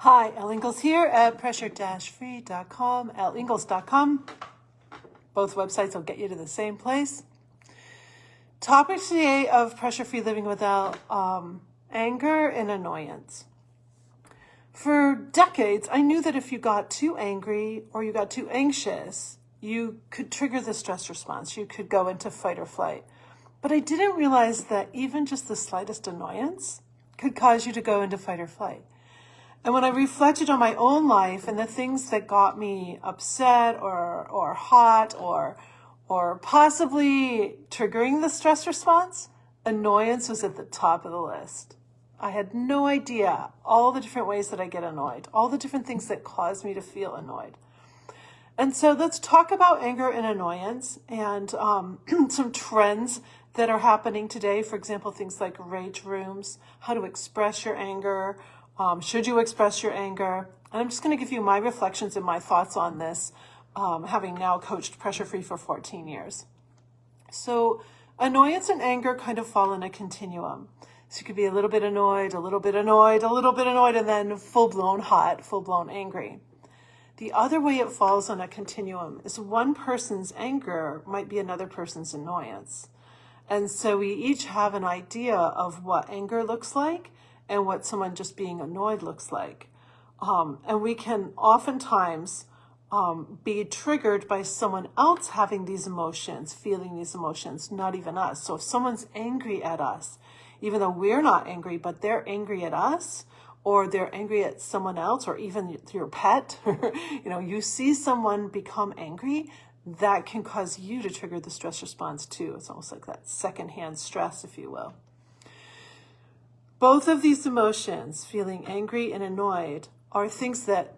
Hi, Elle Ingalls here at pressure-free.com, elleingles.com. Both websites will get you to the same place. Topic today of pressure-free living without anger and annoyance. For decades, I knew that if you got too angry or you got too anxious, you could trigger the stress response. You could go into fight or flight. But I didn't realize that even just the slightest annoyance could cause you to go into fight or flight. And when I reflected on my own life and the things that got me upset or hot or possibly triggering the stress response, annoyance was at the top of the list. I had no idea all the different ways that I get annoyed, all the different things that cause me to feel annoyed. And so let's talk about anger and annoyance and some trends that are happening today. For example, things like rage rooms, how to express your anger. Should you express your anger? And I'm just going to give you my reflections and my thoughts on this, having now coached Pressure Free for 14 years. So annoyance and anger kind of fall in a continuum. So you could be a little bit annoyed, a little bit annoyed, a little bit annoyed, and then full-blown hot, full-blown angry. The other way it falls on a continuum is one person's anger might be another person's annoyance. And so we each have an idea of what anger looks like and what someone just being annoyed looks like. And we can oftentimes be triggered by someone else having these emotions, feeling these emotions, not even us. So if someone's angry at us, even though we're not angry, but they're angry at us, or they're angry at someone else, or even your pet, you see someone become angry, that can cause you to trigger the stress response too. It's almost like that secondhand stress, if you will. Both of these emotions, feeling angry and annoyed, are things that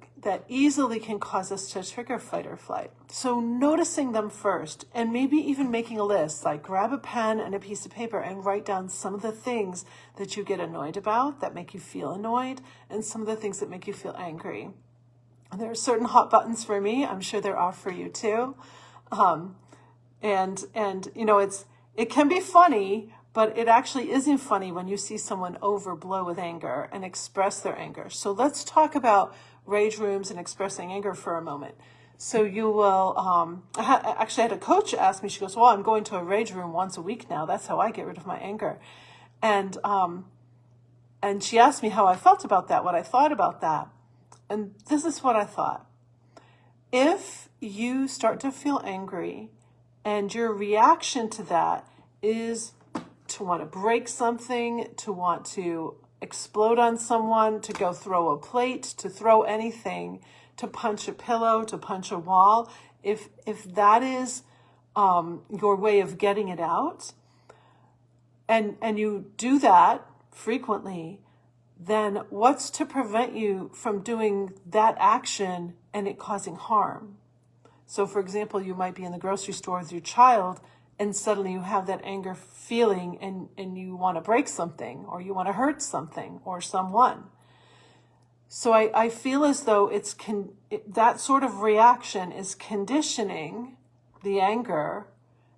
easily can cause us to trigger fight or flight. So noticing them first, and maybe even making a list, like grab a pen and a piece of paper and write down some of the things that you get annoyed about, that make you feel annoyed, and some of the things that make you feel angry. And there are certain hot buttons for me. I'm sure there are for you too. It can be funny, but it actually isn't funny when you see someone overblow with anger and express their anger. So let's talk about rage rooms and expressing anger for a moment. So you will, I had a coach ask me, she goes, well, I'm going to a rage room once a week now. That's how I get rid of my anger. And she asked me how I felt about that, what I thought about that. And this is what I thought. If you start to feel angry and your reaction to that is to want to break something, to want to explode on someone, to go throw a plate, to throw anything, to punch a pillow, to punch a wall, if that is your way of getting it out, and you do that frequently, then what's to prevent you from doing that action and it causing harm? So for example, you might be in the grocery store with your child and suddenly you have that anger feeling and you want to break something or you want to hurt something or someone. So I feel as though that sort of reaction is conditioning the anger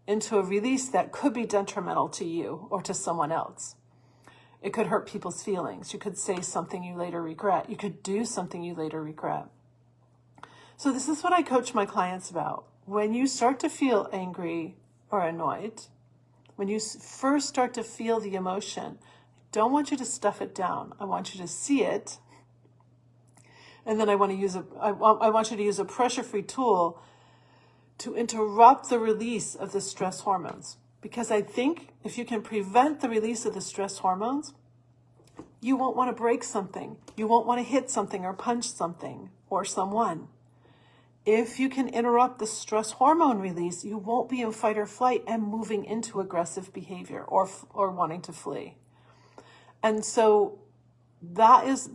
into a release that could be detrimental to you or to someone else. It could hurt people's feelings. You could say something you later regret. You could do something you later regret. So this is what I coach my clients about. When you start to feel angry or annoyed, when you first start to feel the emotion, I don't want you to stuff it down. I want you to see it. And then I want you to use a pressure-free tool to interrupt the release of the stress hormones. Because I think if you can prevent the release of the stress hormones, you won't want to break something. You won't want to hit something or punch something or someone. If you can interrupt the stress hormone release, you won't be in fight or flight and moving into aggressive behavior or wanting to flee. And so that is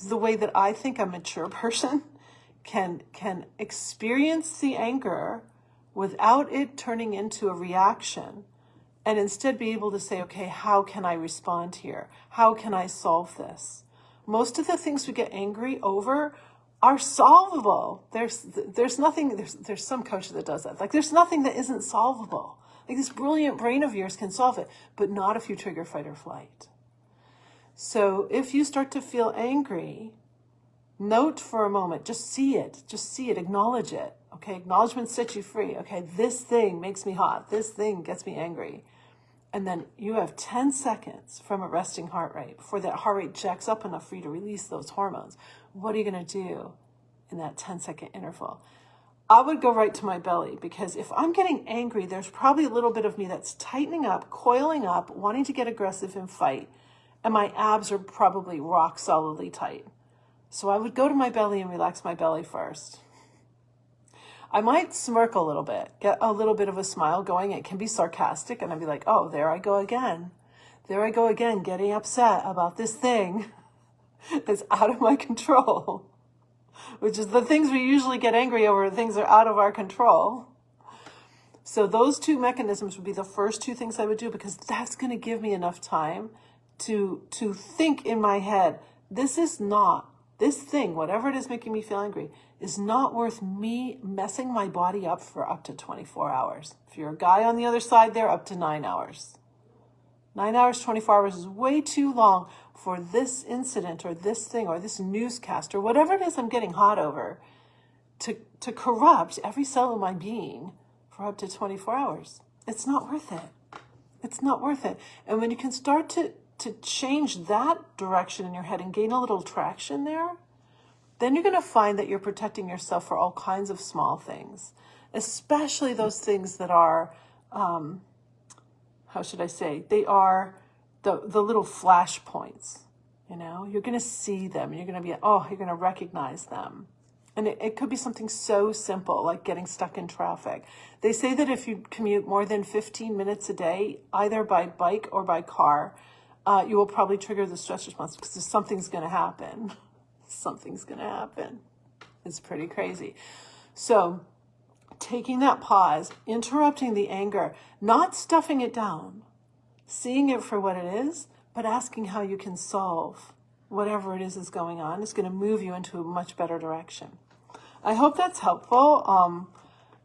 the way that I think a mature person can experience the anger without it turning into a reaction, and instead be able to say, okay, how can I respond here? How can I solve this? Most of the things we get angry over are solvable. There's nothing, there's some coach that does that. Like there's nothing that isn't solvable. Like this brilliant brain of yours can solve it, but not if you trigger fight or flight. So if you start to feel angry, Note for a moment, just see it, acknowledge it. Okay, acknowledgement sets you free. Okay, this thing makes me hot. This thing gets me angry. And then you have 10 seconds from a resting heart rate before that heart rate jacks up enough for you to release those hormones. What are you going to do in that 10-second interval? I would go right to my belly, because if I'm getting angry, there's probably a little bit of me that's tightening up, coiling up, wanting to get aggressive and fight. And my abs are probably rock solidly tight. So I would go to my belly and relax my belly first. I might smirk a little bit, get a little bit of a smile going. It can be sarcastic, and I'd be like, oh, there I go again. There I go again, getting upset about this thing that's out of my control, which is the things we usually get angry over, things that are out of our control. So those two mechanisms would be the first two things I would do, because that's going to give me enough time to think in my head, this thing, whatever it is making me feel angry, is not worth me messing my body up for up to 24 hours. If you're a guy on the other side there, up to 9 hours. 9 hours, 24 hours is way too long for this incident or this thing or this newscast or whatever it is I'm getting hot over to corrupt every cell of my being for up to 24 hours. It's not worth it. It's not worth it. And when you can start to change that direction in your head and gain a little traction there, then you're going to find that you're protecting yourself for all kinds of small things, especially those things that are, how should I say, they are the little flash points. You know, you're going to see them. You're going to be, you're going to recognize them. And it could be something so simple, like getting stuck in traffic. They say that if you commute more than 15 minutes a day, either by bike or by car, you will probably trigger the stress response, because something's going to happen. Something's going to happen. It's pretty crazy. So taking that pause, interrupting the anger, not stuffing it down, seeing it for what it is, but asking how you can solve whatever it is going on, is going to move you into a much better direction. I hope that's helpful.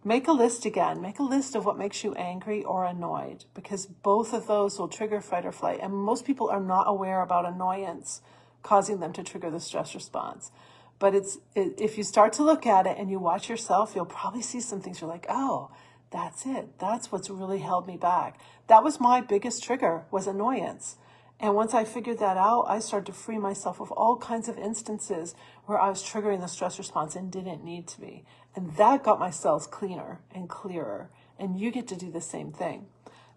Make a list again. Make a list of what makes you angry or annoyed, because both of those will trigger fight or flight. And most people are not aware about annoyance causing them to trigger the stress response. But if you start to look at it and you watch yourself, you'll probably see some things you're like, oh, that's it. That's what's really held me back. That was my biggest trigger, was annoyance. And once I figured that out, I started to free myself of all kinds of instances where I was triggering the stress response and didn't need to be. And that got my cells cleaner and clearer. And you get to do the same thing.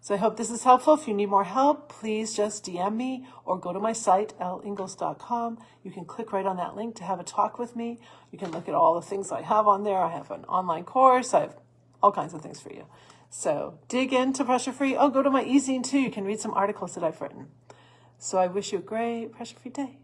So I hope this is helpful. If you need more help, please just DM me or go to my site, elleingles.com. You can click right on that link to have a talk with me. You can look at all the things I have on there. I have an online course. I have all kinds of things for you. So dig into Pressure Free. Go to my e-zine too. You can read some articles that I've written. So I wish you a great pressure-free day.